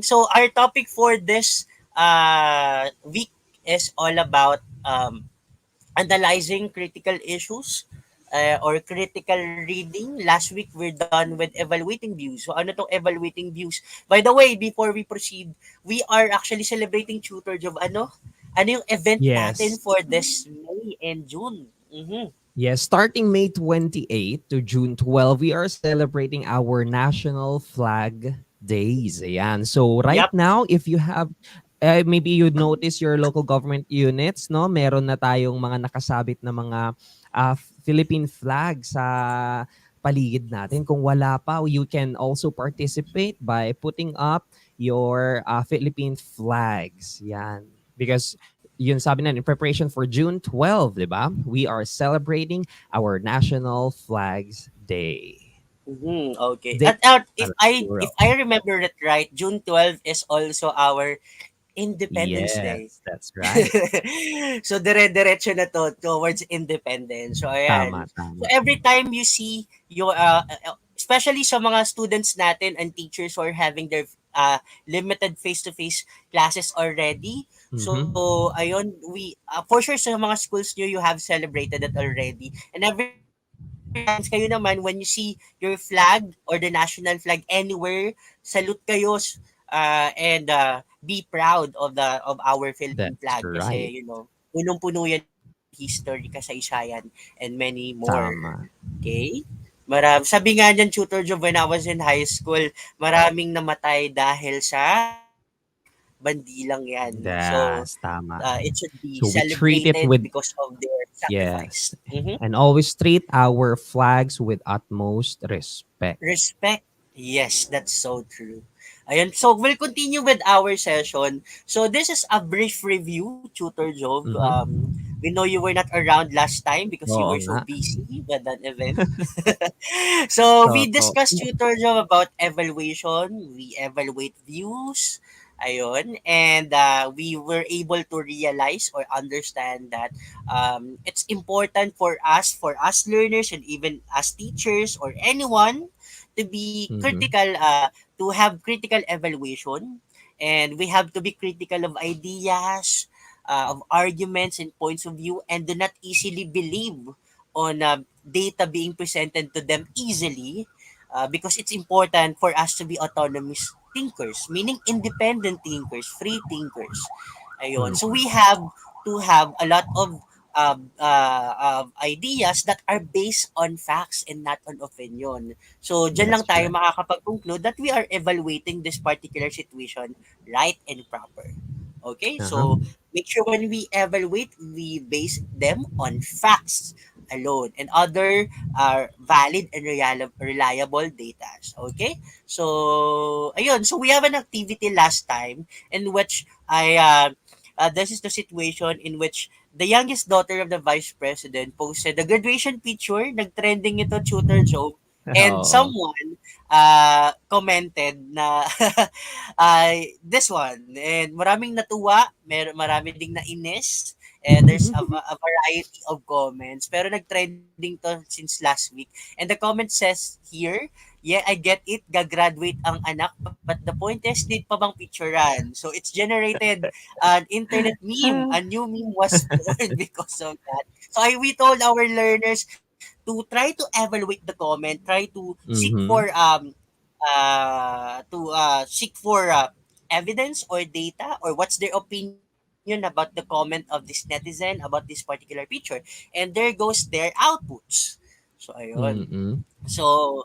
So our topic for this week is all about analyzing critical issues or critical reading. Last week, we're done with evaluating views. So ano tong evaluating views? By the way, before we proceed, we are actually celebrating Tutor Job. Ano yung event natin Yes. for this May and June? Mm-hmm. Yes, starting May 28 to June 12, we are celebrating our National Flag Days. Ayan. So right Yep. now, if you have maybe you'd notice your local government units, no? Meron na tayong mga nakasabit na mga Philippine flag sa paligid natin. Kung wala pa, you can also participate by putting up your Philippine flags. Yan. Because yun sabi na in preparation for June 12, di ba? We are celebrating our National Flags Day. Mm-hmm. Okay. Day At if plural. I remember it right, June 12 is also our Independence Day. Yes, that's right. So dire-diretso na to towards independence. So ayan. Tama, So tama. every time you see your especially sa mga students natin and teachers who are having their limited face-to-face classes already. Mm-hmm. So ayun, we for sure sa mga schools nyo you have celebrated it already. And every time kayo naman when you see your flag or the national flag anywhere, salute kayo and be proud of our Philippine That's flag right. kasi punong-puno yan ng history, kasaysayan and many more. Tama. Okay? Sabi nga niyan, Tutor Job, when I was in high school, maraming namatay dahil sa bandilang yan. So, That's tama. it should be So we treat it celebrated with because of their yes. sacrifice. Mm-hmm. And always treat our flags with utmost respect. Respect. Yes, that's so true. Ayun, so we'll continue with our session. So this is a brief review, Tutor Job. Mm-hmm. We know you were not around last time because you Oo were so nga. busy with that event. So we Oo. discussed, Tutor Job, about evaluation. We evaluate views. Ayun. And we were able to realize or understand that it's important for us learners, and even as teachers or anyone to be Mm-hmm. critical, to have critical evaluation, and we have to be critical of ideas, of arguments and points of view, and do not easily believe on data being presented to them easily, because it's important for us to be autonomous thinkers, meaning independent thinkers, free thinkers. Ayun. So Mm-hmm. we have to have a lot of ideas that are based on facts and not on opinion. So, dyan lang That's tayo right. makakapag-conclude that we are evaluating this particular situation right and proper. Okay? Uh-huh. So, make sure when we evaluate, we base them on facts alone and other valid and reliable data. Okay? So, ayun. So, we have an activity last time in which this is the situation in which the youngest daughter of the vice president posted the graduation picture. Nag-trending ito, Tutor Joe. And Oo. someone commented na this one. And maraming natuwa, marami ding nainis. And there's a variety of comments. Pero nag-trending to since last week. And the comment says here, yeah, I get it, gagraduate ang anak. But the point is, need pa bang picturean? So it's generated an internet meme. A new meme was born because of that. So we told our learners to try to evaluate the comment, try to Mm-hmm. seek for evidence or data or what's their opinion about the comment of this netizen about this particular picture. And there goes their outputs. So ayun. Mm-hmm. So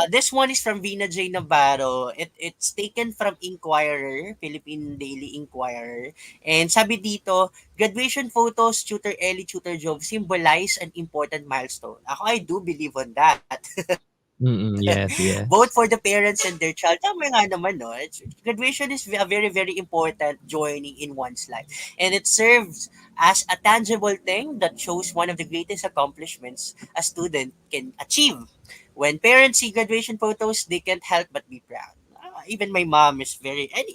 this one is from Vina J. Navarro. It's taken from Inquirer, Philippine Daily Inquirer. And sabi dito, graduation photos, Tutor Ellie, Tutor Jove symbolize an important milestone. Ako, I do believe on that. Mm-mm. Yes, Both for yes. the parents and their child. Tama nga naman, no? Graduation is a very, very important journey in one's life. And it serves as a tangible thing that shows one of the greatest accomplishments a student can achieve. When parents see graduation photos, they can't help but be proud. Even my mom is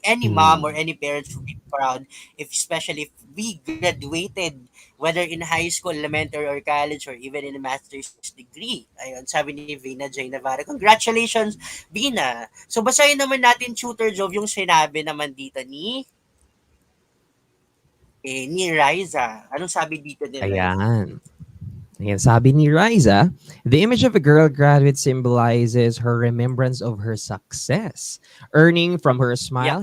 any mom or Mm. any parents would be proud, if especially if we graduated, whether in high school, elementary, or college, or even in a master's degree. Ayun, sabi ni Vina J. Navarro. Congratulations, Vina! So, basahin naman natin, Tutor Jove, yung sinabi naman dito ni Riza. Anong sabi dito ni Riza? Ayan. Ayan, sabi ni Riza, the image of a girl graduate symbolizes her remembrance of her success, earning from her Yeah. smile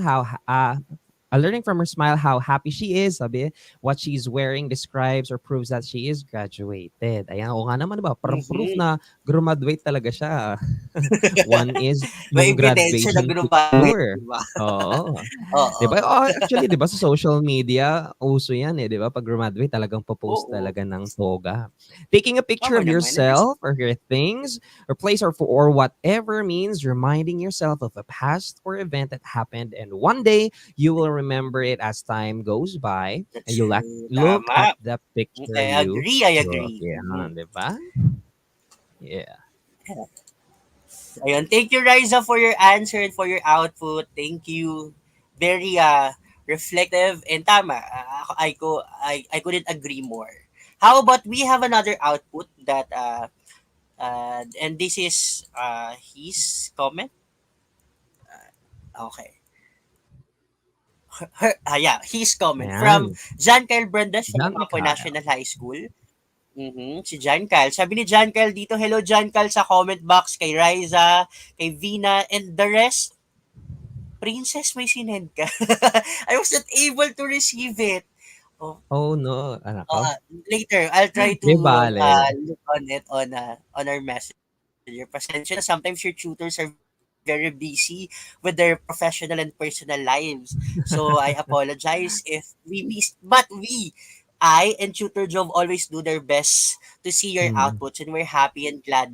learning from her smile how happy she is. Sabi, what she's wearing describes or proves that she is graduated. Ayan, o nga naman, diba? Parang proof Mm-hmm. na graduate talaga siya. One is May yung ebidensya na graduation graduate, picture. di ba? Oo. 'Di Oo. ba? Oh, actually, 'di ba sa social media, uso 'yan eh, 'di ba? Pag graduate talagang po-post Oo. talaga ng toga. Taking a picture Tama of naman. And yourself or your things or place or whatever means reminding yourself of a past or event that happened, and one day you will remember it as time goes by and that's you true. look at Tama. the picture I you agree. I took. agree. Yan, 'di ba? Yeah. Ayun. Thank you, Riza, for your answer and for your output. Thank you. Very reflective and tama. I couldn't agree more. How about we have another output that and this is his comment. Okay. Yeah, his comment from Ayan. John Kyle Brandes from John Apoy Kyle. National High School. Si John Kyle. Sabi ni John Kyle dito, hello John Kyle sa comment box kay Riza, kay Vina, and the rest. Princess, may sinend ka. I was not able to receive it. Oh, Oh no, anak ko. later, I'll try to Di bale. look on it on our messenger. Pasensya na, sometimes your tutors are very busy with their professional and personal lives. So I apologize if we missed. But I and Tutor Jove always do their best to see your Mm. outputs, and we're happy and glad.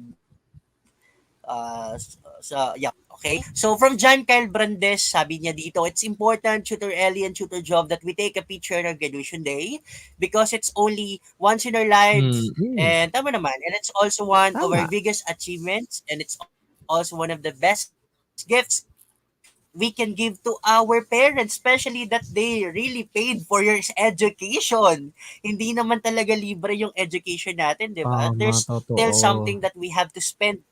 Yeah, okay. So from John Kyle Brandes, sabi niya dito, it's important, Tutor Ellie and Tutor Jove, that we take a picture on our graduation day because it's only once in our lives. Mm. And tama naman. And it's also one of our Tama. biggest achievements, and it's also one of the best gifts we can give to our parents, especially that they really paid for your education. Hindi naman talaga libre yung education natin, di ba? Tama, There's still totoo. something that we have to spend,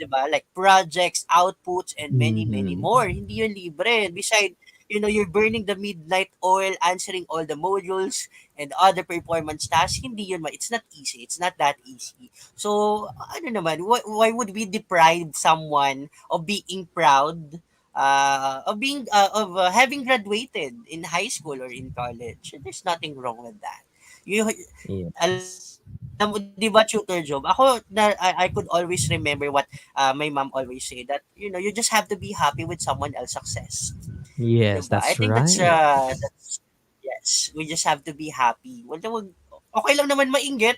di ba? Like projects, outputs, and many, many Mhm. more. Hindi yun libre. Beside, you're burning the midnight oil, answering all the modules, and other performance tasks. Hindi yun, it's not easy. It's not that easy. So, ano naman, why would we deprive someone of being proud, of having graduated in high school or in college? There's nothing wrong with that. You, Yes. alam mo, di ba, tutor job? I could always remember what my mom always say that, you just have to be happy with someone else's success. Di Yes, ba? I that's think right. that's, yes, we just have to be happy. Okay lang naman mainggit,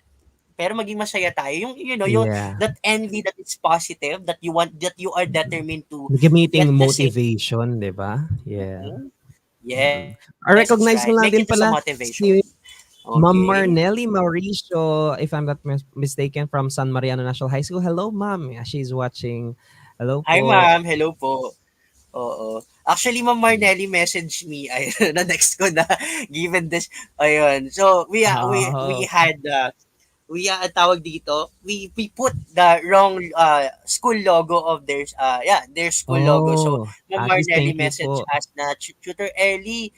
pero maging masaya tayo. Yung Yeah. that envy that is positive, that you are determined to get Gamiting the same. motivation, 'di ba? Yeah. Mhm. Mm. Yes, that's Recognize right. ko Make lang it din as a pala motivation. si Ma'am Okay. Marnelly Mauricio, if I'm not mistaken, from San Mariano National High School. Hello, ma'am. Yeah, she's watching. Hello Hi, po. ma'am. Hello po. Oo. Actually, Ma'am Marnelli messaged me. Ayun, na next ko na given this. Ayun. So, we Oh, had tawag dito, we put the wrong school logo of their school logo. So, oh, Ma'am at least Marnelli thank you messaged po. us na Tutor Ellie,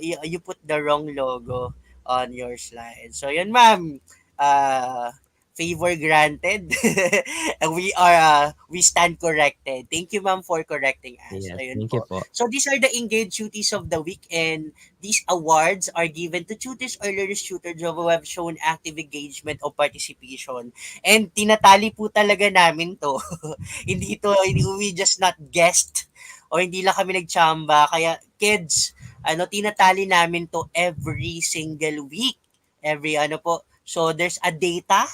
you put the wrong logo on your slide. So, yun, ma'am. Favor granted. And we stand corrected. Thank you, ma'am, for correcting us. Yes, Ayun thank you po. po. So these are the engaged duties of the week, and these awards are given to tutors or learners tutor job who have shown active engagement o participation. And tinatali po talaga namin to. Hindi we just not guest o hindi lang kami nagtsamba. Kaya kids, tinatali namin to every single week. Every ano po. So there's a data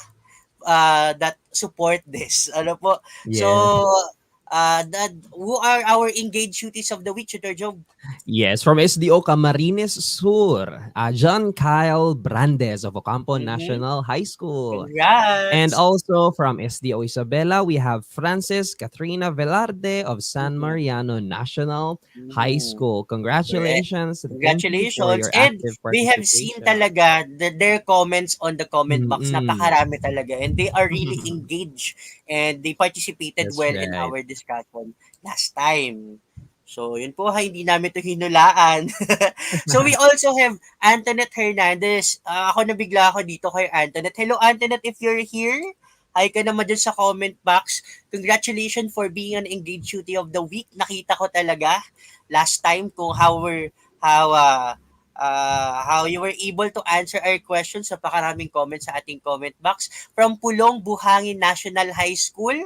that support this. Ano po? So, Yes. who are our engaged duties of the week, Tutor Job? Yes, from SDO Camarines Sur, John Kyle Brandes of Ocampo Mm-hmm. National High School. And Congrats. also from SDO Isabela, we have Francis Katrina Velarde of San Mm-hmm. Mariano National High Mm-hmm. School. Correct. Congratulations and thank you for Congratulations. your And active we have seen participation. talaga their comments on the comment box. Mm-mm. Napakarami talaga. And they are really engaged and they participated That's well in right. our discussion last time. So, yun po ha, hindi namin to hinulaan. So, we also have Antoinette Hernandez. Ako nabigla ako dito kay Antoinette. Hello, Antoinette, if you're here. Hi ka naman dyan sa comment box. Congratulations for being an engaged duty of the week. Nakita ko talaga last time kung how how you were able to answer our questions sa pakaraming comments sa ating comment box from Pulong Buhangin National High School,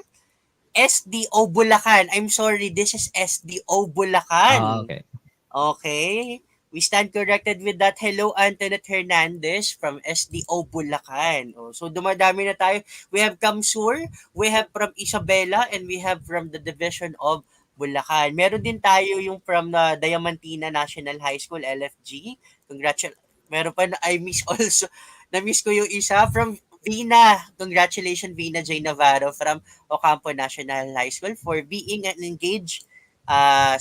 SDO Bulacan. I'm sorry, this is SDO Bulacan. Okay. Okay. We stand corrected with that. Hello, Antoinette Hernandez from SDO Bulacan. Oh, so dumadami na tayo. We have Kamsur, we have from Isabela, and we have from the division of Bulacan. Meron din tayo yung from Diamantina National High School, LFG. Congratulations. Meron pa na, I miss also. Na-miss ko yung isa from Vina. Congratulations, Vina J. Navarro from Ocampo National High School for being an engaged uh,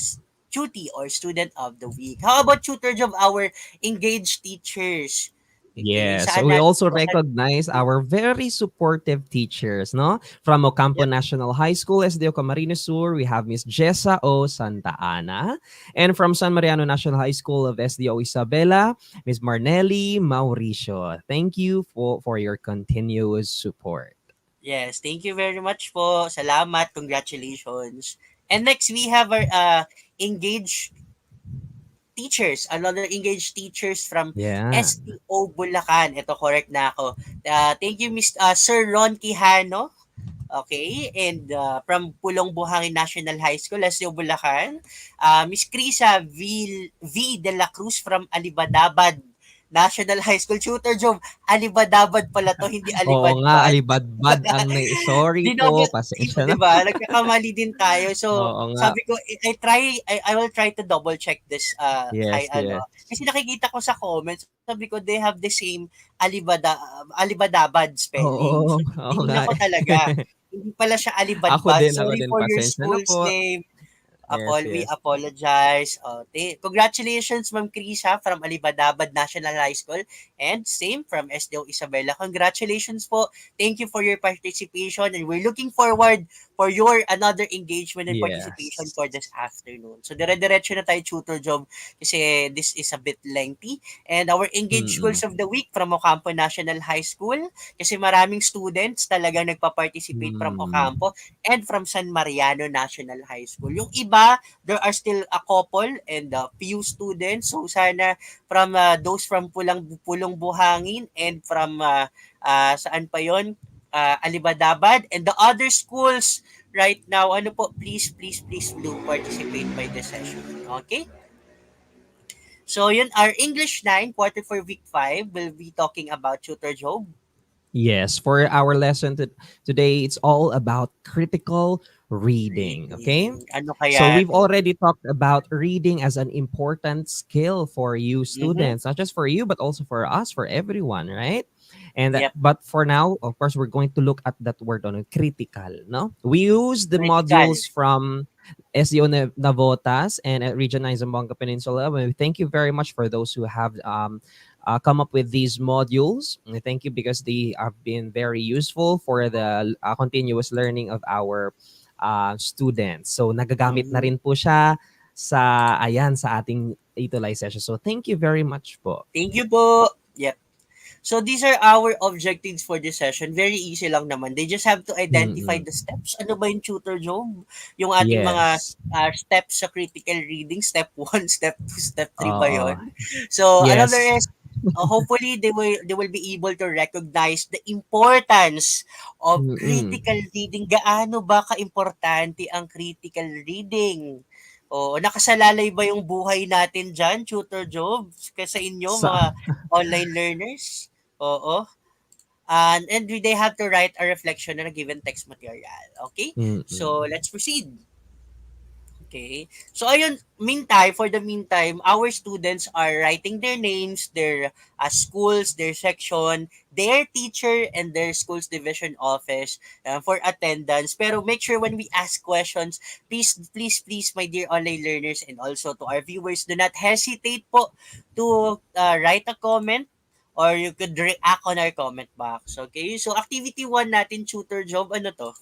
duty or student of the week. How about tutor of our engaged teachers? Okay, Yes, saan we natin also po? recognize our very supportive teachers, no? From Ocampo Yep. National High School, SDO Camarines Sur, we have Miss Jessa O. Santa Ana. And from San Mariano National High School of SDO Isabela, Miss Marnelli Mauricio. Thank you for your continuous support. Yes, thank you very much po. Salamat, congratulations. And next, we have our engaged teachers, another engaged teachers from Yeah. STO Bulacan. Ito, correct na ako. Thank you, Sir Ron Quijano. Okay, and from Pulong Buhangin National High School, Lasio Bulacan, Miss Crisa V. De La Cruz from Alibadabad National High School. Tutor Job, Alibadabad pala to, hindi Oo nga, Alibadbad. alibadbad ang sorry po, Dinobot, pasensya di na. ba? Nagkakamali din tayo. So, Oo nga. sabi ko, I will try to double check this kay Yes, ano. yes. Kasi nakikita ko sa comments, sabi ko, they have the same Alibadabad spelling. Oo, So, oo nga. tinignan ko talaga. Hindi pala siya Alibadbad. Ako Sorry din, for your pasensya na school's po. name. Yes, We yes. apologize. Congratulations, Ma'am Krisa from Alibadabad National High School. And same from SDO Isabela. Congratulations po. Thank you for your participation. And we're looking forward for your another engagement and participation Yes. for this afternoon. So, dire-diretso na tayo, tutor job, kasi this is a bit lengthy. And our engaged Mm. schools of the week from Ocampo National High School, kasi maraming students talagang nagpa-participate from Hmm. Ocampo and from San Mariano National High School. Yung iba, there are still a couple and few students. So sana from those from Pulong Buhangin and from saan pa yon, Alibadabad and the other schools right now, ano po, please do participate by the session. Okay? So yun, our English 9, quarter for week 5, will be talking about tutor job. Yes, for our lesson today, it's all about critical reading. Okay. Reading. Ano So kaya we've to? already talked about reading as an important skill for you Mm-hmm. students, not just for you, but also for us, for everyone, right? And Yep. but for now, of course, we're going to look at that word on critical. No, we use the Critical. modules from SEO Navotas and at Region 9 Zamboanga Peninsula. We thank you very much for those who have come up with these modules. And thank you because they have been very useful for the continuous learning of our students. So nagagamit na Mm-hmm. rin po siya sa ating ito live session. So thank you very much po. Thank you po. Yep. So these are our objectives for this session. Very easy lang naman. They just have to identify Mm-mm. the steps. Ano ba yung tutor job? Yung ating mga Yes. steps sa critical reading. Step 1, step 2, step 3 ba Oo. yun? So another Yes. is, hopefully they will be able to recognize the importance of Mm-mm. critical reading. Gaano ba ka-importante ang critical reading? O nakasalalay ba yung buhay natin dyan, tutor job? Sa inyo, Sa mga online learners? Oo. And they have to write a reflection on a given text material. Okay? Mm-mm. So, let's proceed. Okay. So ayun, for the meantime, our students are writing their names, their schools, their section, their teacher, and their school's division office for attendance. Pero make sure when we ask questions, please, please, please, my dear online learners and also to our viewers, do not hesitate po to write a comment or you could react on our comment box. Okay? So activity 1 natin, tutor job, ano to?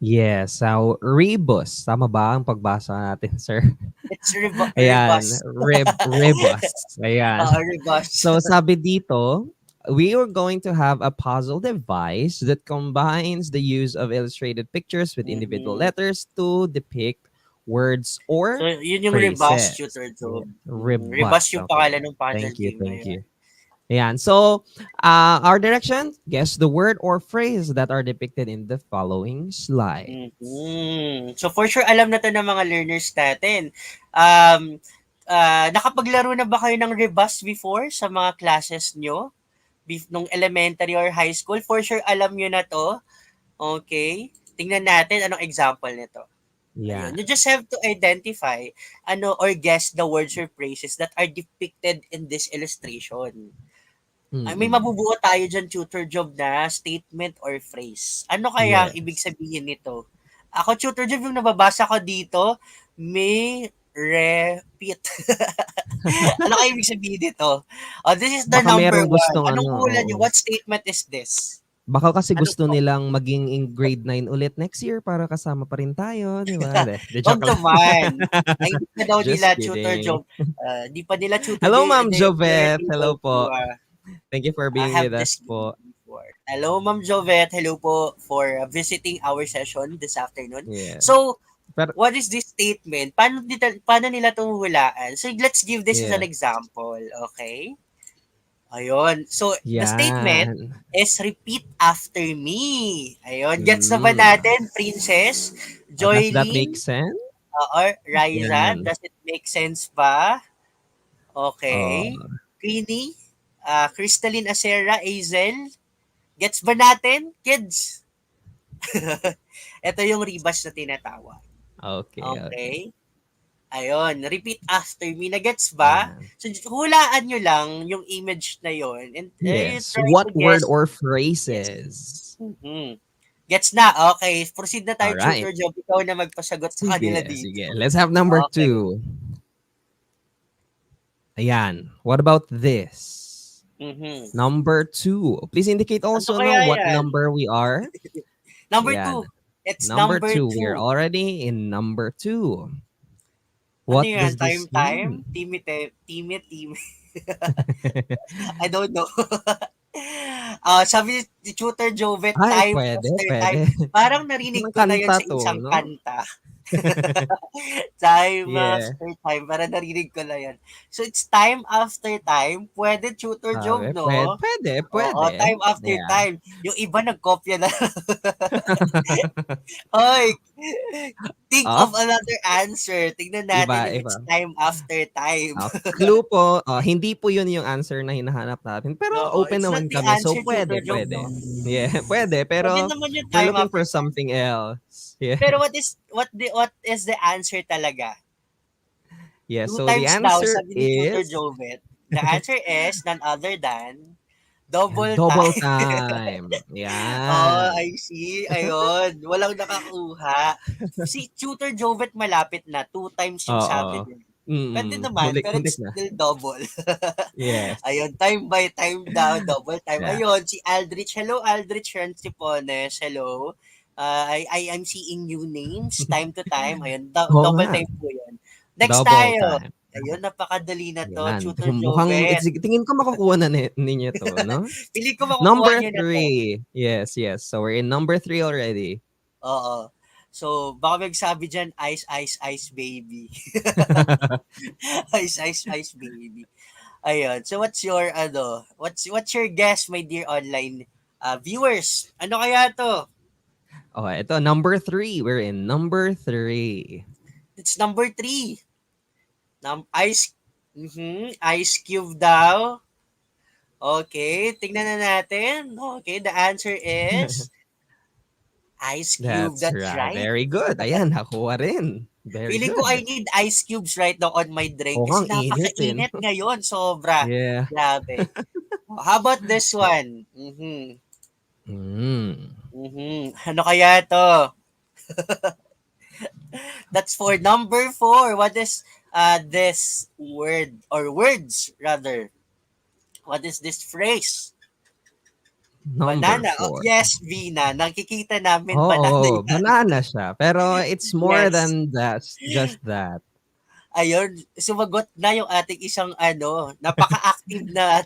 Yes, so rebus. Tama ba ang pagbasa natin, sir? It's Ayan, rebus. rebus. Ayan. Rebus. So sabi dito, we are going to have a puzzle device that combines the use of illustrated pictures with individual Mhm. letters to depict words So, or yun yung Rebus phrases. tutor Yeah. job. Rebus Rebus. yung Okay. pangalan ng puzzle Thank you, game na thank yun. you. Ayan. So, our direction, guess the word or phrase that are depicted in the following slide. So, for sure, alam na to ng mga learners natin. Um, nakapaglaro na ba kayo ng Rebus before sa mga classes nyo? Nung elementary or high school? For sure, alam nyo na to. Okay. Tingnan natin anong example nito. Ayun. Yeah. You just have to identify or guess the words or phrases that are depicted in this illustration. Ay, may Mm-mm. mabubuo tayo dyan, tutor job na statement or phrase. Ano kaya ang ibig Yes. sabihin nito? Ako, tutor job, yung nababasa ko dito, may repeat. Ano kaya ibig sabihin dito? Oh, this is the Baka number merong one. gustong Anong ano, hula oo. niyo? What statement is this? Baka kasi Ano gusto po? nilang maging in grade 9 ulit next year para kasama pa rin tayo, 'di ba? De Wag joke lang. naman. Ay, hindi pa daw Just nila tutor kidding. job. Hindi pa nila tutor Hello, job. Ma'am They're Jovette. able Hello to po. Thank you for I being with have us this po. before. Hello, Ma'am Jovette. Hello po for visiting our session this afternoon. Yeah. So, Pero what is this statement? Paano nila ito hulaan? So, let's give this as an yeah. example. Okay? Ayun. So, the statement Yan. is repeat after me. Ayun. Gets na ba Hmm. natin, Princess? Does that make Joylene? sense? Or Riza? Yan. Does it make sense ba? Okay. Oh, Queenie? Crystalline Acera? Azel? Gets ba natin, kids? Ito yung rebus na tinatawag. okay, okay. Okay? Ayun, repeat after me. Na-gets ba? Ayan. So, hulaan nyo lang yung image na yon and you Yes. try to What word guess. or Yes. phrases? Mhm. Gets na? Okay. Proceed na tayo, All right. tutor job. Ikaw na magpasagot sa kanila Sige, dito. sige. Let's have number Okay. 2. Ayan. What about this? Mhm. Number 2. Please indicate Ano also kaya no what yan? number we are. Number Ayan. 2. It's Number number 2. We're 2. already in number 2. Ano What yan? does this Time? mean? Time. I don't know. Sabi ni Tutor Jovet, Ay, time pwede, after time. pwede. Parang narinig Parang ko na yun kanta sa to, isang no? kanta. Time Yeah. after time. Parang narinig ko na yan. So, it's time after time. Pwede, Tutor Job, Okay, pwede, no? pwede, Oo, pwede. time after Yeah. time. Yung iba nagkopya na. Hoy, think of Oh, another answer. Tignan natin iba, if it's iba. time after time. Clue po, hindi po yun yung answer na hinahanap natin. Pero No, open it's not naman the kami. So, answer, Tutor pwede, Job, pwede. no? Yeah, pwede. Pwede Pero, naman yung we're time looking after for time. something else. Yeah. Pero what is the answer talaga? Yeah, 2 so the times daw, answer sabi ni Tutor is Jovet. The answer is none other than double double time. time. Oh, Yan. I see. Ayun. Walang nakakuha. Si Tutor Jovet malapit na. 2 times yung sabi Oo. niya. Pwede naman, pero Muntik-muntik it's na. still double. Yes. Ayun, time by time daw, double time. Yeah. Ayun, si Aldrich. Hello, Aldrich Rantipones. Hello. I am seeing new names time to time. Ayun, Oo double nga. time po yun. Next Double tayo. time. Ayun, napakadali na to. Yan. Tutor Mukhang, Jovet. tingin ko makukuha na ninyo to, no? Pili ko makukuha Number niyo na to. 3. Yes, yes. So we're in number 3 already. Oo. So, baka magsabi dyan, ice, ice, ice, baby. Ice, ice, ice, baby. Ayun. So, what's your guess, my dear online viewers? Ano kaya to? Oh, ito, number 3. We're in number 3. It's number 3. Ice, ice cube daw. Okay, tingnan na natin. Okay, the answer is ice cube. That's That's right. right. Very good. Ayan, nakuha rin. Very Feeling ko I good. need ice cubes right now on my drink Oo nga, kasi ang init eh, 'no? napakainit ngayon, sobra. Yeah. Grabe. How about this one? Mhm. Hmm. Ano kaya 'to? That's for number 4. What is this word or words rather? What is this phrase? Number Banana. Oh, 4. yes, Vina. Nakikita namin banana Oo, yan. banana siya, pero it's more Yes. than that, just that. Ayun, sumagot na yung ating isang napaka-active na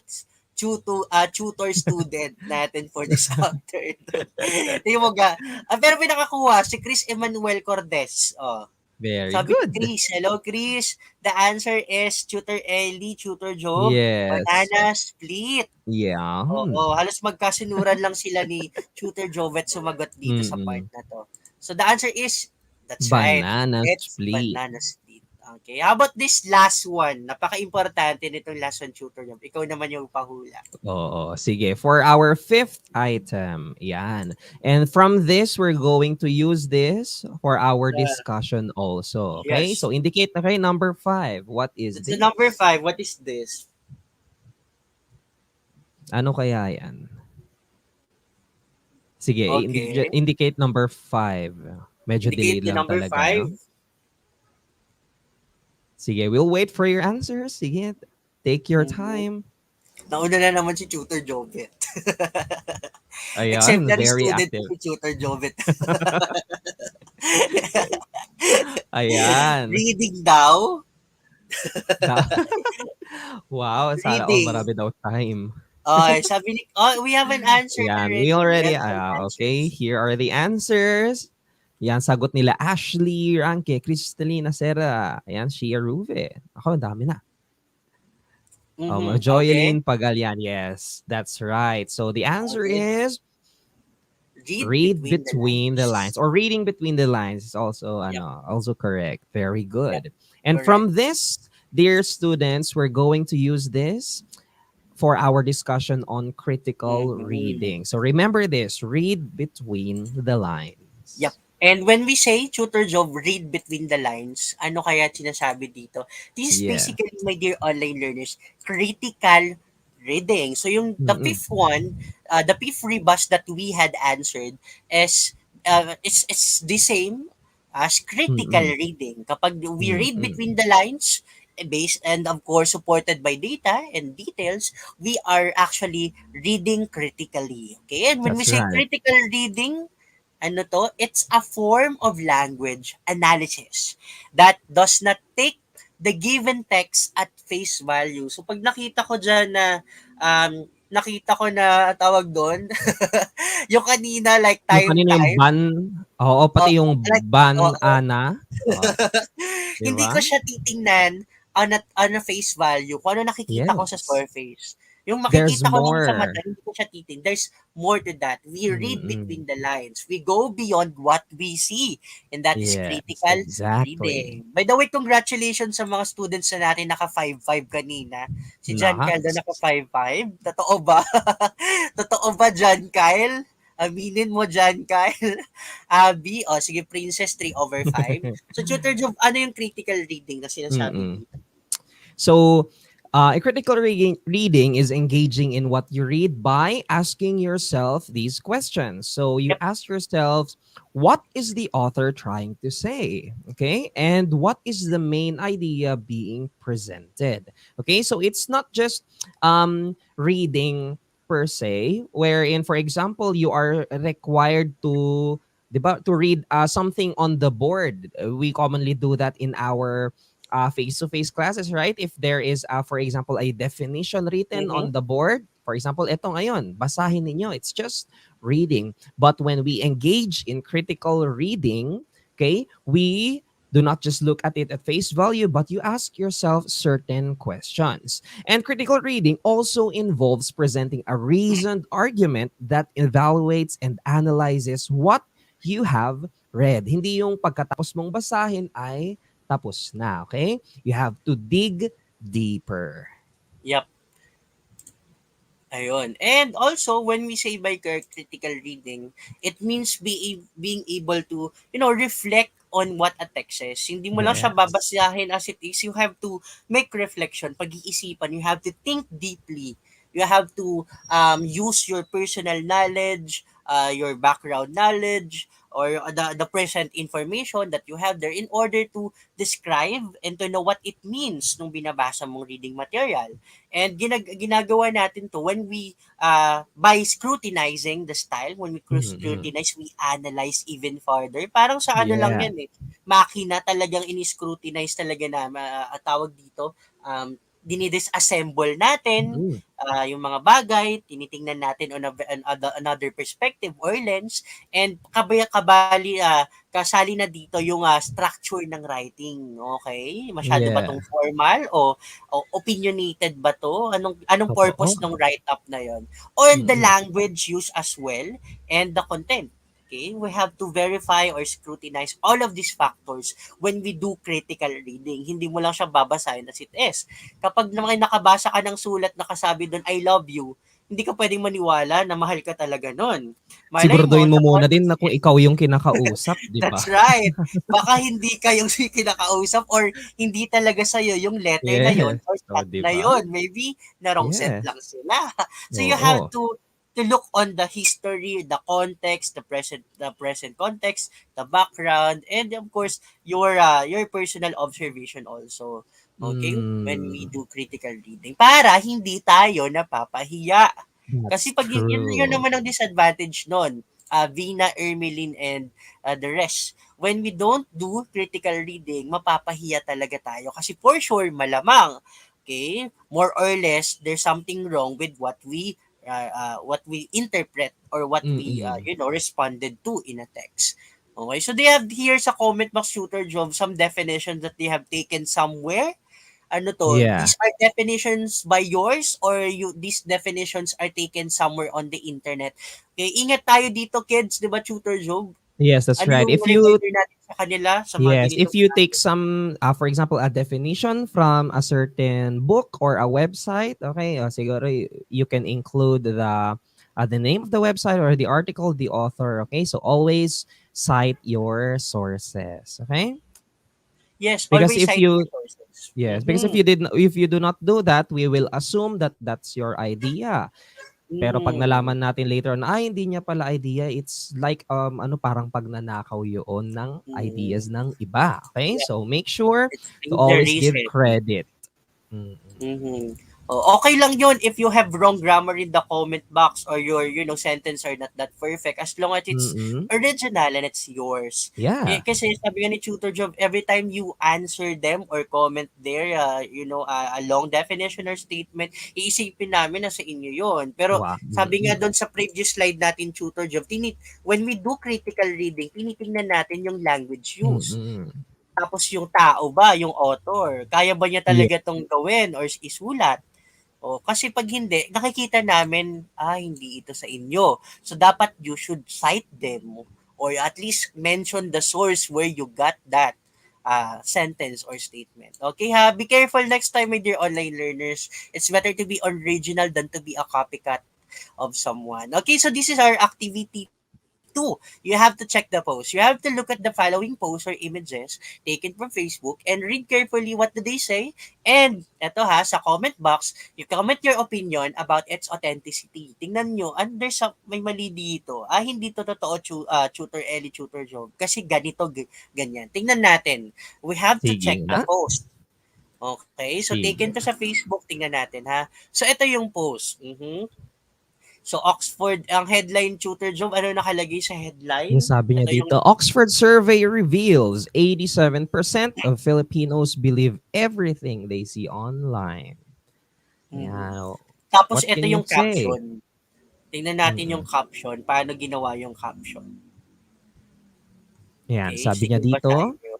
tutor student natin for this afternoon. Tingnan mo ga. Pero may nakakuha si Chris Emmanuel Cordes. Oh. Very Sabi ni good. Chris, hello Chris. The answer is Tutor Ellie, Tutor Job, Yes. banana split. Yeah. Oo, halos magkasunuran lang sila ni Tutor Jovet sumagot dito sa part Mm. na to. So the answer is, that's right. Banana It's split. banana split. Okay. How about this last one? Napaka-importante nitong last one, Tutor Job. Ikaw naman yung pahula. Oo, sige. For our fifth item, yan. And from this, we're going to use this for our Uh, discussion also. Okay? yes. So indicate na kay number 5. What is That's the number this? 5. What is this? Ano kaya yan? Sige, Okay. indicate number 5. Medyo Indicate delayed the lang number talaga, 5. no? Sige, we'll wait for your answers. Sige, take your Mm-hmm. time. Nauna na naman si Tutor Jovet. Ayan, Exemplary very student ko active. si Tutor Jovet. Ayan. Reading daw. Na- wow, sana all Reading. marami daw time. Sabi ni, we have an answer Ayan, we already. We already, have some okay, answers. here are the answers. Yan, sagot nila Ashley Ranke, Cristalina Serra, ayan, Shia Ruve. Ako, ang dami na. Okay. Joyeline Pagalian, yes, that's right. So the answer Okay. is Read read between the between the lines, lines. or reading between the lines is also Yep. also correct. Very Yep. good. And Correct. from this, dear students, we're going to use this for our discussion on critical Mm-hmm. reading. So remember this, read between the Yep. lines. And when we say tutor job, read between the lines, ano kaya sinasabi dito? This is Yeah. basically, my dear online learners, critical reading. So yung the Mm-mm. fifth one, the fifth rebus that we had answered is it's the same as critical Mm-mm. reading. Kapag we read between Mm-mm. the lines, based and of course supported by data and details, we are actually reading critically. Okay? And when we That's say right. critical reading, it's a form of language analysis that does not take the given text at face value. So pag nakita ko diyan na nakita ko na tawag doon, yung kanina like Yung time kanina yung time, ban, oo, oh, pati yung like oo, banana. Oh, di hindi ko ba? siya titingnan on a face value kung ano nakikita ko sa Yes. surface. Yung There's makikita ko lang sa mata, more. hindi ko siya titingnan. There's more to that. We read Mm-mm. between the lines. We go beyond what we see. And that is Yes, critical exactly. reading. By the way, congratulations sa mga students na natin naka 5-5 kanina. Si John Kyle na Nice. naka 5-5. Totoo ba? Totoo ba, John Kyle? Aminin mo, John Kyle. Abby, sige, Princess 3/5. So, Tutor Job, ano yung critical reading na sinasabi Mm-mm. dito? So, a critical reading is engaging in what you read by asking yourself these questions. So, you Yep. ask yourselves, what is the author trying to say? Okay. And what is the main idea being presented? Okay. So, it's not just reading per se, wherein, for example, you are required to. Diba, to read something on the board. We commonly do that in our face-to-face classes, right? If there is, for example, a definition written Mm-hmm. on the board, for example, eto ngayon, basahin ninyo. It's just reading. But when we engage in critical reading, okay, we do not just look at it at face value, but you ask yourself certain questions. And critical reading also involves presenting a reasoned argument that evaluates and analyzes what you have read. Hindi yung pagkatapos mong basahin ay tapos na, okay? You have to dig deeper. Yep. Ayun. And also, when we say by critical reading, it means being able to, reflect on what a text says. Hindi mo lang siya Yes. babasahin as it is. You have to make reflection, pag-iisipan. You have to think deeply. You have to use your personal knowledge, your background knowledge, or the present information that you have there in order to describe and to know what it means nung binabasa mong reading material. And ginagawa natin to when we by scrutinizing the style, when we Mm-mm. scrutinize, we analyze even further. Parang sa ano lang Yeah. yan eh, makina talagang ini-scrutinize talaga na tawag dito, dinidisassemble natin Mm. yung mga bagay, tinitingnan natin on another perspective or lens, and kabali kasali na dito yung structure ng writing. Okay? Masyado ba Yeah. tong formal o opinionated ba to? Anong Totoo. purpose ng write-up na yon? Or the Mm-mm. language used as well and the content. Okay, we have to verify or scrutinize all of these factors when we do critical reading. Hindi mo lang siya babasahin as it is. Kapag naman nakabasa ka ng sulat na kasabi doon, I love you, hindi ka pwedeng maniwala na mahal ka talaga nun. Malay mo, Siguraduhin mo the muna din context na kung is, ikaw yung kinakausap, 'di ba? that's right. Baka hindi ka yung kinakausap or hindi talaga sa'yo yung letter na yon Yes. or Oh, chat 'di na ba? yon. Maybe na wrong sent Yes. lang sila. So you have Oo. to look on the history, the context, the present context, the background, and of course your personal observation also. Okay? When we Hmm. do critical reading para hindi tayo napapahiya. Kasi That's pag yun true. naman ang disadvantage nun. Vina, Ermeline, and the rest. When we don't do critical reading, mapapahiya talaga tayo. Kasi for sure, malamang, okay, more or less, there's something wrong with what we interpret or what we, Mm. responded to in a text. Okay, so they have here sa comment box, Shooter Job, some definitions that they have taken somewhere. Ano to, Yeah. these are definitions by yours or these definitions are taken somewhere on the internet? Okay, ingat tayo dito kids, 'di ba, Tutor Job? Yes, that's Ano right. yung If you reminder natin sa kanila sa mga Yes, if ganitong you take klase? some, for example, a definition from a certain book or a website, okay, siguro you can include the name of the website or the article, the author, okay? So always cite your sources, okay? Yes, Because always if cite your you sources. Yes, because Mm-hmm. if you do not do that, we will assume that that's your idea. Pero 'pag Mm-hmm. nalaman natin later on, ay hindi niya pala idea, it's like, ano, parang pagnanakaw yun ng ideas Mm-hmm. ng iba, okay? Yeah, So, make sure it's to always give plagiarism. credit. Mm. Mhm. Oh, okay lang 'yun if you have wrong grammar in the comment box or your sentence are not that perfect as long as it's Mm. original and it's yours. Yeah. Kasi sabi nga ni Tutor Job, every time you answer them or comment there, a long definition or statement, iisipin namin na sa inyo 'yon. Pero Wow. sabi nga Mm. doon sa previous slide natin, Tutor Job, when we do critical reading, tinitingnan natin yung language use. Mm. Tapos yung tao ba, yung author, kaya ba niya Yeah. talaga 'tong gawin or isulat? O, kasi 'pag hindi, nakikita namin, hindi ito sa inyo. So, dapat you should cite them or at least mention the source where you got that sentence or statement. Okay ha? Be careful next time, my dear online learners. It's better to be original than to be a copycat of someone. Okay, so this is our activity two. You have to check the post. You have to look at the following posts or images taken from Facebook and read carefully what do they say. And eto ha, sa comment box, you comment your opinion about its authenticity. Tingnan nyo, may mali dito. Hindi to totoo, Tutor Ellie, Tutor Job. Kasi ganito, ganyan. Tingnan natin. We have to Sige check the nga. post. Okay, so taken Sige. to sa Facebook, tingnan natin ha. So ito yung post. So Oxford, ang headline, Tutor Job, ano nakalagay sa Yung headline? sabi niya Ito yung dito, Oxford survey reveals 87% of Filipinos believe everything they see online. mhm. Yan. Tapos What ito can you yung say? caption. Tingnan natin yung Mm. caption, paano ginawa yung caption. Yan, Okay, sabi niya sige, basahin dito, niyo.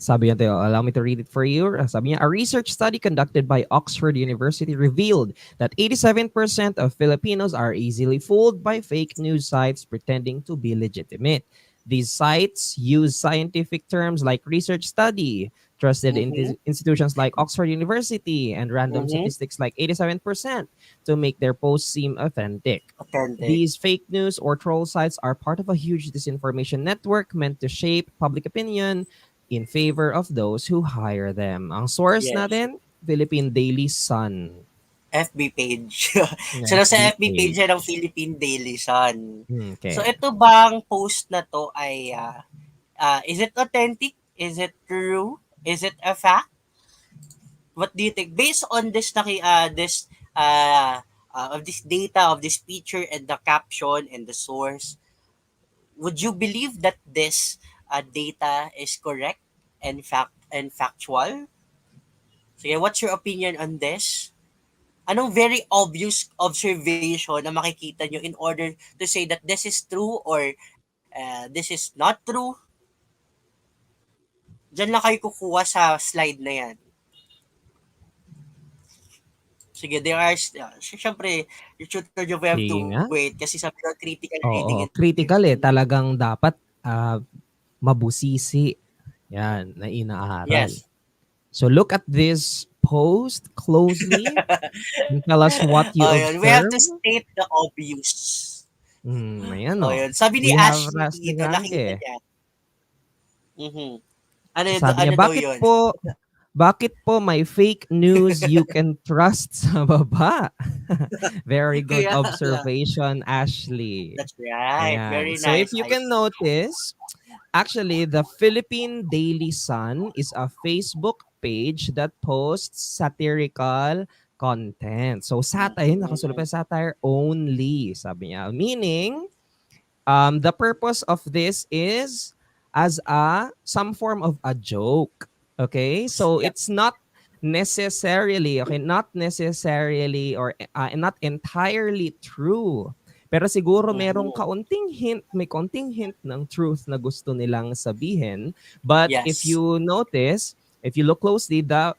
sabi niya, allow me to read it for you. Sabi niya, a research study conducted by Oxford University revealed that 87% of Filipinos are easily fooled by fake news sites pretending to be legitimate. These sites use scientific terms like research study, Trusted Mhm. institutions like Oxford University and random Mhm. statistics like 87% to make their posts seem authentic. Authentic. These fake news or troll sites are part of a huge disinformation network meant to shape public opinion in favor of those who hire them. Ang source Yes. natin, Philippine Daily Sun. FB page. So, nasa FB FB page yan ng page. Philippine Daily Sun. So, Okay. ito bang post na to ay, is it authentic? Is it true? Is it a fact? What do you think? Based on of this data, of this picture and the caption and the source, would you believe that this data is correct and factual? So, yeah, what's your opinion on this? Anong very obvious observation na makikita nyo in order to say that this is true or this is not true? Diyan lang kayo kukuha sa slide na yan. Sige, there are, syempre, yung tutor nyo, we have Sige to nga. wait kasi sabi ko critical reading Oo, and critical review. talagang dapat mabusisi. Yan, na inaaral. Yes. So look at this post closely and tell us what you Oh, yun. We have observe. to state the obvious. Ayan Oh, o. yun. Sabi ni We have Ashley Ras dito, nakita Ligante. niya. Mhm. Sabi Ano niya, daw yun? bakit po may fake news you can trust sa baba? Very good Kaya, observation, Ashley. that's right. Ayan. Very So if nice, you can Ashley. notice, actually, the Philippine Daily Sun is a Facebook page that posts satirical content. So satire, nakasulat pa Mhm. satire only, sabi niya. Meaning, the purpose of this is as some form of a joke. Okay? So Yep. it's not necessarily, okay, not necessarily or not entirely true. Pero siguro merong Mhm. kaunting hint, may kaunting hint ng truth na gusto nilang sabihin. But if Yes. you notice, if you look closely, the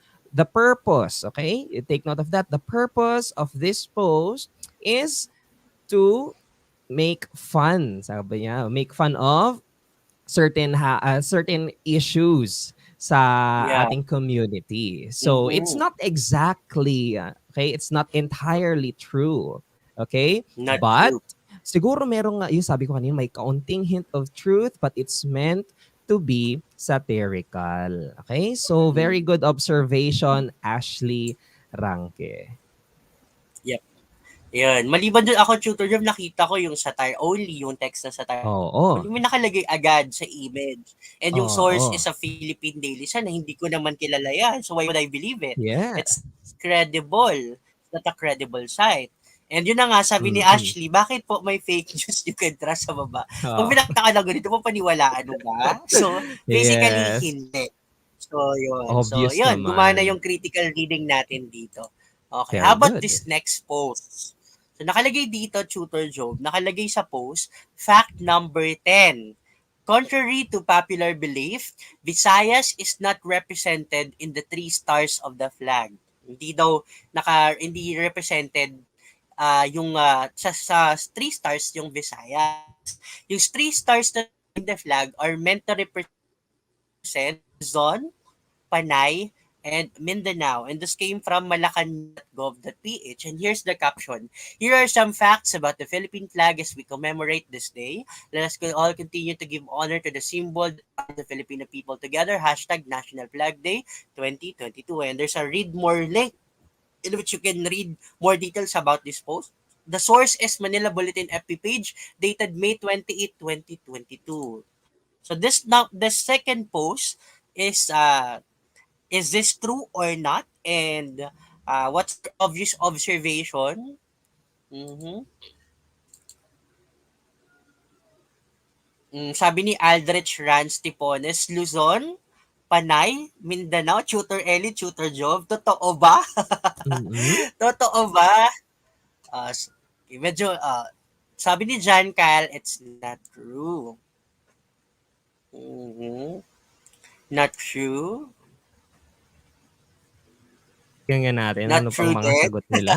purpose, okay? You take note of that. The purpose of this post is to make fun, sabi niya, make fun of certain issues sa Yeah. ating community. So it's Mhm. not exactly okay, it's not entirely true. Okay? Not But true. siguro merong yung sabi ko kanina may kaunting hint of truth but it's meant to be satirical. Okay? So Mhm. very good observation, Ashley Ranke. Yep. Yun. Maliban dun ako, tutor job, nakita ko yung satire only, yung text na satire Oo. only. May nakalagay agad sa image. And yung source Oo. is a Philippine Daily Sun na hindi ko naman kilala yan. So why would I believe it? Yeah. It's credible. It's not a credible site. And yun na nga, sabi ni Mm-mm. Ashley, bakit po may fake news you can trust sa baba? Kung Oo. pinakita ka lang ganito mo, paniwalaan mo ba? So, basically, Yes. hindi. So, yun. So, Obvious yun. Gumana naman. yung critical reading natin dito. Okay, how Very about good. this next post? So, nakalagay dito, Tutor Job, nakalagay sa post, fact number 10. Contrary to popular belief, Visayas is not represented in the three stars of the flag. Hindi daw hindi represented sa three stars yung Visayas. Yung three stars na in the flag are meant to represent Luzon, Panay, and Mindanao. And this came from malacan.gov.ph. And here's the caption. Here are some facts about the Philippine flag as we commemorate this day. Let us all continue to give honor to the symbol that binds the Filipino people together. Hashtag National Flag Day 2022. And there's a read more link in which you can read more details about this post. The source is Manila Bulletin FB page dated May 28, 2022. So the second post is this true or not? And what's the obvious observation? Mm-hmm. Sabi ni Aldrich Rans Tipones, Luzon, Panay, Mindanao, Tutor Ellie, Tutor Job. Totoo ba? Mm-mm. Totoo ba? Uh, medyo, sabi ni John Kyle, it's not true. Mm-hmm. Not true. Tingnan natin Not ano pang true mga din. sagot nila.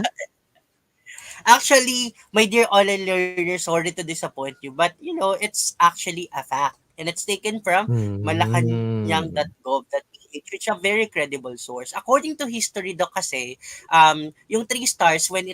Actually, my dear online learners, sorry to disappoint you, but it's actually a fact. And it's taken from Hmm. malacanang.gov.ph. PH, which is a very credible source. According to history daw kasi, yung three stars when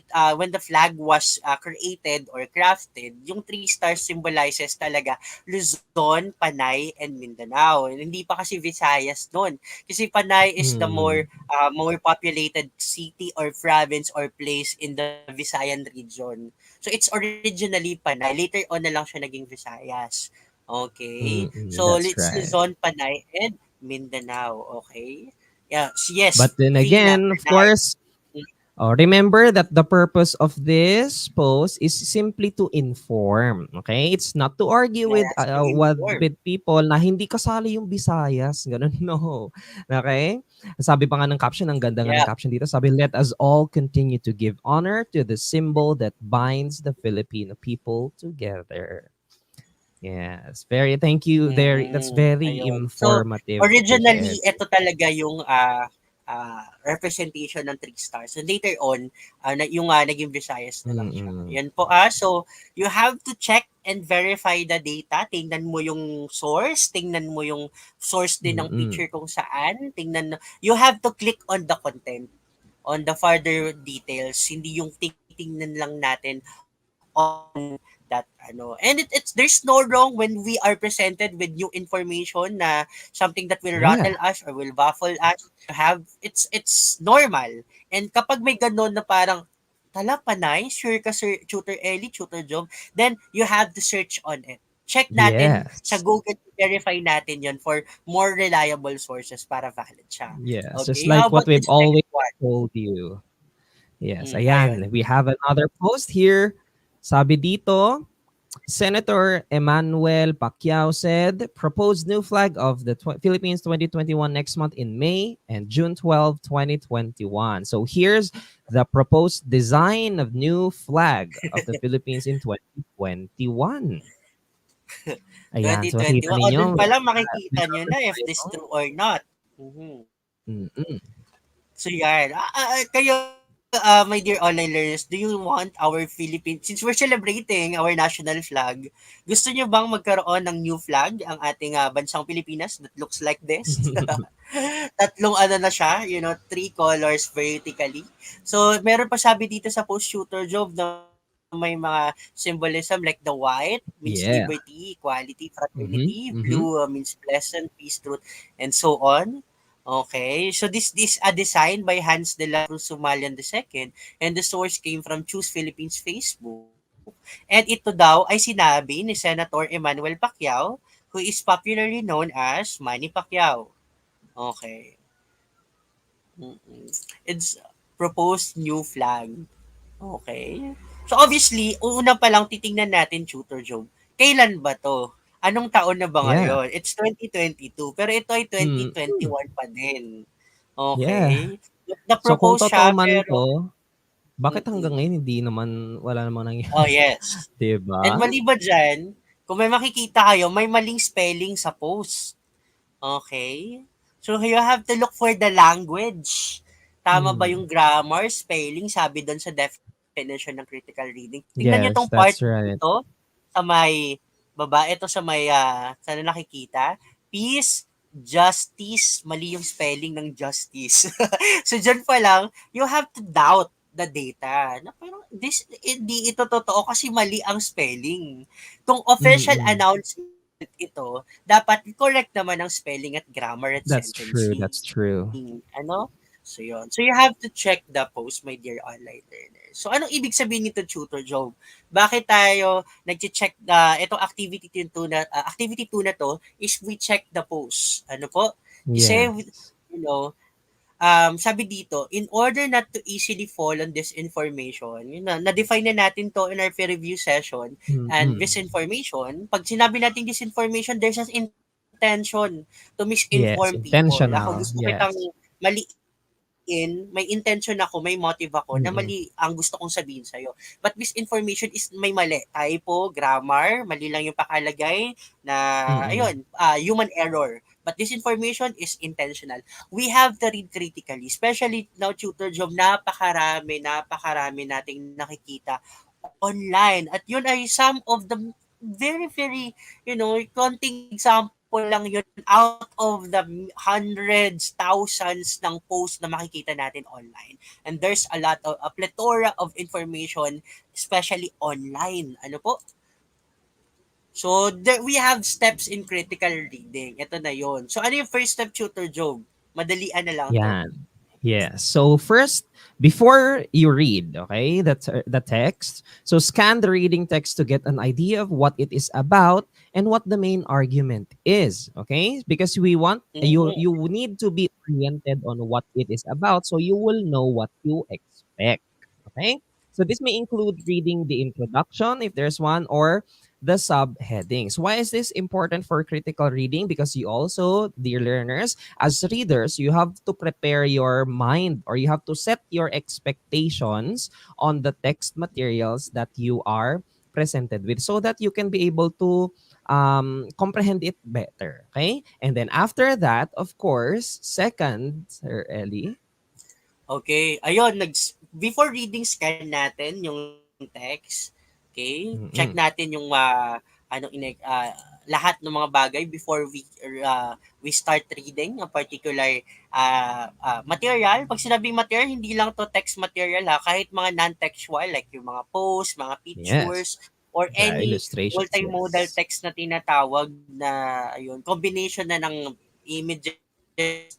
the flag was created or crafted, yung three stars symbolizes talaga Luzon, Panay, and Mindanao. Hindi pa kasi Visayas noon. Kasi Panay is the Mm. more populated city or province or place in the Visayan region. So it's originally Panay. Later on na lang siya naging Visayas. Okay? Mm, So that's it's right. Luzon, Panay, and Mindanao. Okay? Yes, But then three na, again, of Panay. course, remember that the purpose of this post is simply to inform. Okay? It's not to argue with Yes, to inform. people na hindi kasali yung Visayas. Ganun, no. Okay? Sabi pa nga ng caption, ang ganda nga ng Yeah. caption dito. Sabi, let us all continue to give honor to the symbol that binds the Filipino people together. Yes. Very, thank you. There, that's very Ayun. So, informative, Ate originally, Jen. ito talaga yung representation ng three stars. And later on, naging Visayas na lang siya. Mm-mm. Yan po. So, you have to check and verify the data. Tingnan mo yung source. Tingnan mo yung source din ng Mm-mm. picture kung saan. You have to click on the content, on the further details. Hindi yung titingnan lang natin on that and it's there's no wrong when we are presented with new information na something that will Yeah. rattle us or will baffle us to have it's normal. And kapag may ganon na parang tala panay, sure ka Sir Tutor Ellie, Tutor Job, then you have to search on it. Check natin sa Yes. Google, verify natin yon for more reliable sources para valid siya. Yes. Just Okay, how like what about we've this next always one? told you. Yes. Ayun. Ayan. We have another post here. Sabi dito, Senator Emmanuel Pacquiao said, proposed new flag of the Philippines 2021 next month in May and June 12, 2021. So here's the proposed design of new flag of the Philippines in 2021. Ayan. So makita 2021. O, ninyo, dun pa lang makikita nyo meron na if this tayo. true or not. Mhm. Mm-mm. So, yan. Kayo, my dear online learners, do you want our Philippines, since we're celebrating our national flag, gusto nyo bang magkaroon ng new flag ang ating bansang Pilipinas that looks like this? Tatlong na siya, three colors vertically. So, meron pa sabi dito sa post shooter job na may mga symbolism like the white means Yeah. liberty, equality, Mm-hmm. fraternity, Mm-hmm. blue means pleasant, peace, truth, and so on. Okay, so this a design by Hans de la Cruz Sumalian II, and the source came from Choose Philippines Facebook. And ito daw ay sinabi ni Senator Emmanuel Pacquiao, who is popularly known as Manny Pacquiao. Okay. Mm-mm. It's proposed new flag. Okay. So obviously, una pa lang titingnan natin, Tutor Job. Kailan ba 'to? Anong taon na ba Yeah. ngayon? It's 2022, pero ito ay Mm-mm. 2021 pa din. Yeah. Okay? So kung Na-propose totoo siya man pero 'to, bakit hanggang mm. ngayon hindi naman wala namang Oh, nangyari, yes. 'di And ba? mali ba diyan, kung may makikita kayo, may maling spelling sa post. Okay? So you have to look for the language. Tama ba Hmm. yung grammar, spelling, sabi doon sa definition ng critical reading. Tingnan niyo Yes, tong part that's right. dito sa may baba, ito sa may sana nakikita. Peace, justice, mali yung spelling ng justice. So dyan pa lang, you have to doubt the data. Na parang hindi ito totoo kasi mali ang spelling. Kung official Mm. announcement ito, dapat correct naman ang spelling at grammar at That's true, sentencing. that's true. So, yun. So, you have to check the post, my dear online learners. So, anong ibig sabihin nito, Tutor Job? Bakit tayo nag-check itong activity 2 na to is we check the post. Ano po? Kasi, Yes. sabi dito, in order not to easily fall on disinformation, yun na-define na natin to in our peer review session, and Mm. misinformation, pag sinabi natin disinformation, there's an intention to Yes, misinform people. Ako intentional, gusto kitang yes. may intention ako, may motive ako na Mm. mali ang gusto kong sabihin sa'yo. But misinformation is may mali. Typo, grammar, mali lang yung pakalagay na, Mm. ayun, human error. But disinformation is intentional. We have to read critically, especially now, Tutor Job, napakarami nating nakikita online. At yun ay some of the very, very, konting example sample lang yun out of the hundreds, thousands ng posts na makikita natin online. And there's a plethora of information, especially online. Ano po? So, there, we have steps in critical reading. Ito na yon. So, ano yung first step, Tutor Job? Madalian na lang to. Yan. Yeah. So first, before you read, okay, the text, so scan the reading text to get an idea of what it is about and what the main argument is, okay? Because we want you Mhm. need to be oriented on what it is about so you will know what you expect, okay? So this may include reading the introduction if there's one or the subheadings. Why is this important for critical reading? Because you also, dear learners, as readers, you have to prepare your mind or you have to set your expectations on the text materials that you are presented with so that you can be able to comprehend it better. Okay? And then after that, of course, second, Sir Ellie. Okay. Ayun, before reading, scan natin yung text. Okay? Check Mm-mm. natin yung lahat ng mga bagay before we start reading a particular material. Pag sinabing material, hindi lang to text material ha, kahit mga non-textual like yung mga posts, mga Yes. pictures, or The any illustrations, multimodal yes. text na tinatawag na ayun, combination na ng images,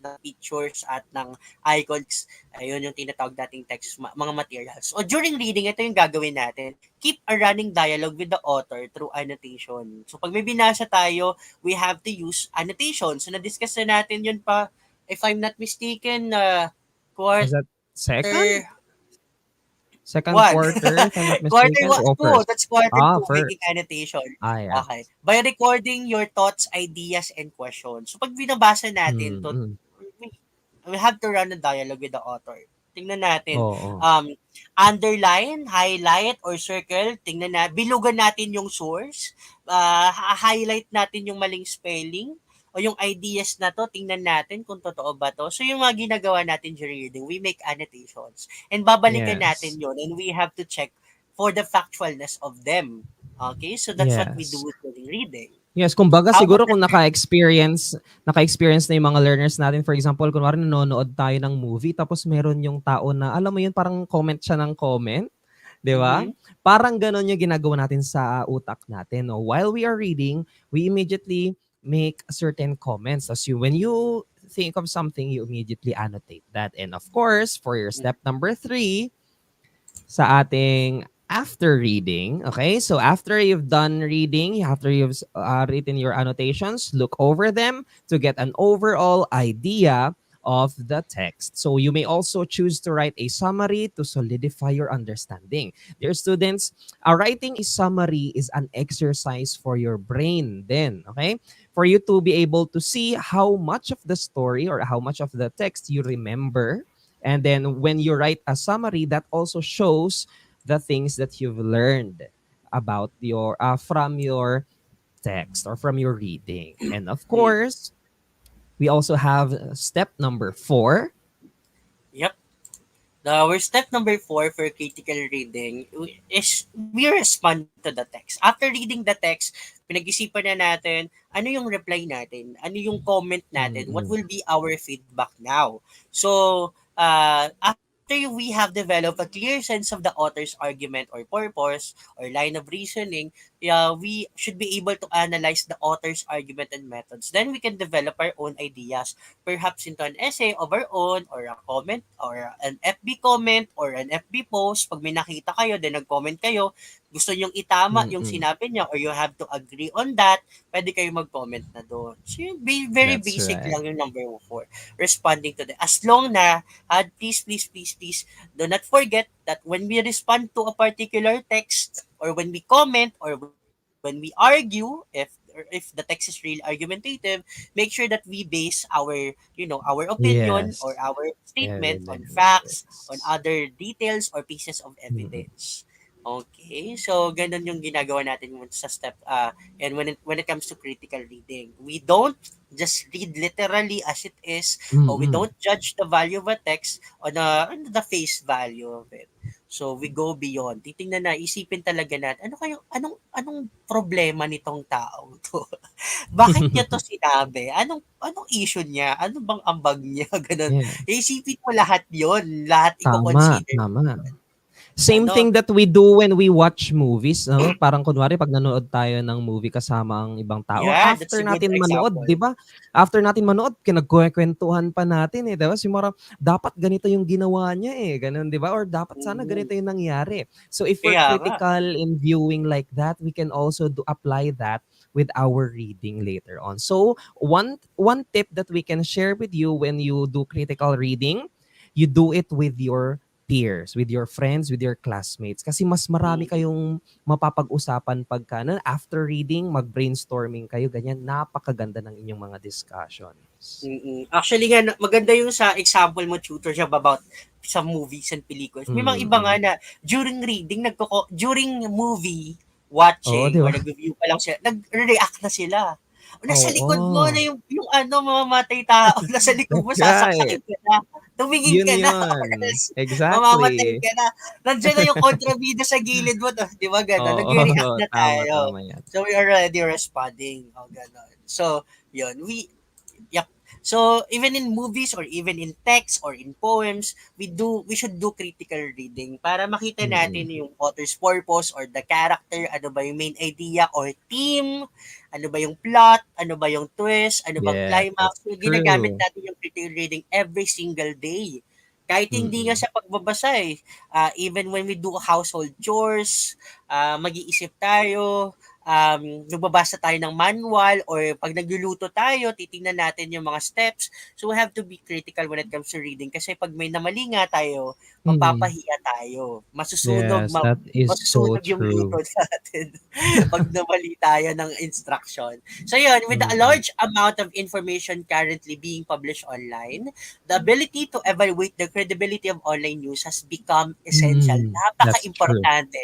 ng pictures at ng icons. Ayun yung tinatawag dating text, mga materials. O during reading, ito yung gagawin natin. Keep a running dialogue with the author through annotation. So pag may binasa tayo, we have to use annotation. So na-discuss na natin yun pa, if I'm not mistaken, Was that second? quarter Second one. quarter, if I'm not Quarter mistaken, one, or two. first? That's quarter Ah, two, first. making annotation. Ah, yeah. Okay. By recording your thoughts, ideas, and questions. So pag binabasa natin to, Mm-mm. we have to run a dialogue with the author. Tingnan natin. Oo. Underline, highlight, or circle. Tingnan na. Bilugan natin yung source. Highlight natin yung maling spelling o yung ideas na to, tingnan natin kung totoo ba to. So, yung mga ginagawa natin during reading, we make annotations. And babalikan natin Yes. yon and we have to check for the factualness of them. Okay? So, that's what we Yes. do during reading. Yes, kumbaga How about siguro the kung naka-experience na yung mga learners natin, for example, kunwari nanonood tayo ng movie tapos meron yung tao na, alam mo yun, parang comment siya ng comment, di ba? mm-hmm. Parang ganon yung ginagawa natin sa utak natin. No? While we are reading, we immediately make certain comments. As you, when you think of something, you immediately annotate that. And of course, for your step number 3, sa ating after reading. Okay, so after you've done reading, after you've written your annotations, look over them to get an overall idea of the text. So you may also choose to write a summary to solidify your understanding. Dear students, writing a summary is an exercise for your brain then, okay? For you to be able to see how much of the story or how much of the text you remember. And then when you write a summary, that also shows the things that you've learned about your from your text or from your reading. And of course, we also have step number 4. Yep. Our step number 4 for critical reading is we respond to the text. After reading the text, pinag-isipan na natin ano yung reply natin, ano yung comment natin, what Mm-mm. will be our feedback now. So, after we have developed a clear sense of the author's argument or purpose or line of reasoning, we should be able to analyze the author's argument and methods. Then we can develop our own ideas, perhaps into an essay of our own or a comment or an FB comment or an FB post. Pag may nakita kayo, then nag-comment kayo, gusto nyong itama yung Mm-mm. sinabi niya or you have to agree on that, pwede kayo mag-comment na doon. So, yung very That's basic right. lang yung number 4. Responding to the. As long na, please, do not forget that when we respond to a particular text or when we comment or when we argue, if the text is really argumentative, make sure that we base our opinion or Yes. our statement on facts, on Evidence. other details or pieces of Mm-mm. evidence. Okay, so ganun yung ginagawa natin sa step and when it comes to critical reading. We don't just read literally as it is, or we Mm-mm. don't judge the value of a text on the face value of it. So we go beyond. Titingnan na, isipin talaga natin, anong problema nitong tao to? Bakit niya to sinabi? Anong issue niya? Ano bang ambag niya? Ganun. Yeah. Isipin mo lahat 'yon, lahat Tama, i-co-consider. tama. Same Ano? thing that we do when we watch movies, no? Parang kunwari 'pag nanood tayo ng movie kasama ang ibang tao, Yeah, that's after a good natin manood, example. 'di ba? After natin manood, kinagkukuwentuhan pa natin, eh, 'di ba? Siguro dapat ganito yung ginawa niya, eh, gano'n, 'di ba? Or dapat sana Mm. ganito yung nangyari. So if we're Kaya nga. critical in viewing like that, we can also apply that with our reading later on. So one tip that we can share with you when you do critical reading, you do it with your peers, with your friends, with your classmates. Kasi mas marami Mm. kayong mapapag-usapan pagka after reading, mag-brainstorming kayo, ganyan. Napakaganda ng inyong mga discussions. Actually nga, maganda yung sa example mo, tutor, siya about sa movies and películas. May mga iba nga Mm. na during reading, during movie Oo, di watching or ba? nag-review pa lang sila, nag-react na sila. Nasa likod mo na Oo. yung mamamatay tao, nasa likod mo, That's right. sasaksakin ka na. Tumingin Yun ka na, or yun. else mamamatay Exactly. ka na. Nandiyan na yung kontrabida sa gilid mo, to, di ba gano'n? Oo, Nag-react na tama, tayo. tama yan. So, we are already responding. O, gano'n. So, yun. Yep. So even in movies or even in text or in poems, we should do critical reading para makita natin Mm. yung author's purpose or the character, ano ba yung main idea or theme, ano ba yung plot, ano ba yung twist, ano bang Yes, that's climax. So, ginagamit true. natin yung critical reading every single day. Kahit hindi nga Mm. sa pagbabasa eh. Even when we do household chores, mag-iisip tayo, nagbabasa tayo ng manual or pag nagluluto tayo, titingnan natin yung mga steps. So we have to be critical when it comes to reading kasi pag may namali nga tayo, Mm. mapapahiya tayo. Yes, that is so Masusunog yung luto true. natin pag namali tayo ng instruction. So yun, with a Mm. large amount of information currently being published online, the ability to evaluate the credibility of online news has become essential. Mm. That's true. Napaka-importante.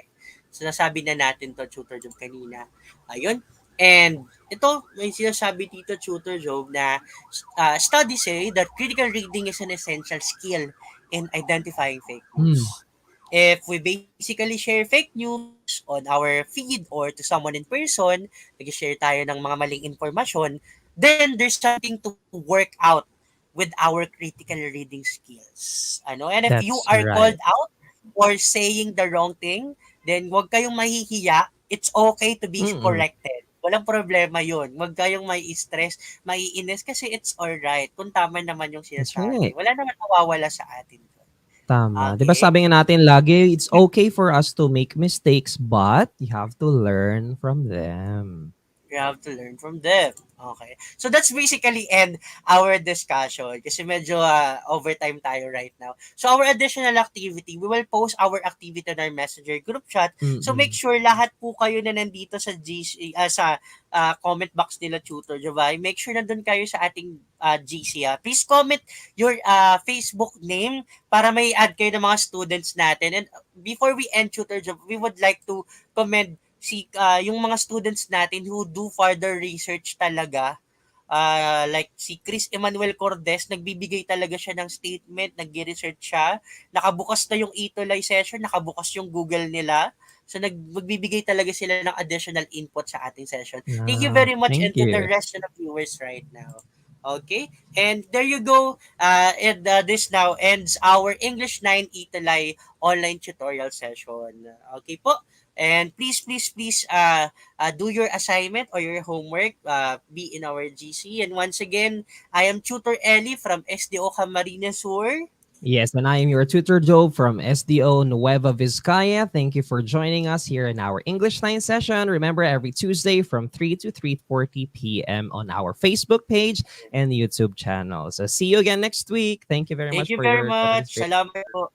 So, nasabi na natin to, Tutor Job, kanina. Ayun. And ito, may sinasabi dito, Tutor Job, na studies say that critical reading is an essential skill in identifying fake Mm. news. If we basically share fake news on our feed or to someone in person, nag-share tayo ng mga maling informasyon, then there's something to work out with our critical reading skills. And if you That's are called right. out for saying the wrong thing, then huwag kayong mahihiya. It's okay to be Mm. corrected. Walang problema yun. Huwag kayong mai-stress, maiinis kasi it's alright kung tama naman yung That's sinasabi. right. Wala naman mawawala sa atin. Tama. 'Di ba Okay? sabi nga natin lagi, it's okay for us to make mistakes, but you have to learn from them. You have to learn from them. Okay. So that's basically end our discussion kasi medyo overtime tayo right now. So our additional activity, we will post our activity on our Messenger group chat. So make Mm. sure lahat po kayo na nandito sa GC, sa comment box nila Tutor Jovay, make sure nandun kayo sa ating GC. Please comment your Facebook name para may add kayo ng mga students natin. And before we end Tutor Jovay, we would like to commend yung mga students natin who do further research talaga, like si Chris Emmanuel Cordes, nagbibigay talaga siya ng statement, nag-research siya, nakabukas na yung Itolay session, nakabukas yung Google nila, so magbibigay talaga sila ng additional input sa ating session. Thank you Yeah, very much and thank to the you. rest of the viewers right now. Okay? And there you go. And this now ends our English 9 Italay online tutorial session. Okay po? And please, do your assignment or your homework. Be in our GC. And once again, I am Tutor Ellie from SDO Camarines Sur. Yes, and I am your tutor Joe from SDO Nueva Vizcaya. Thank you for joining us here in our English 9 session. Remember, every Tuesday from 3 to 3:40 p.m. on our Facebook page and YouTube channel. So see you again next week. Thank you very Thank much you for very your much. participation. Salamat po.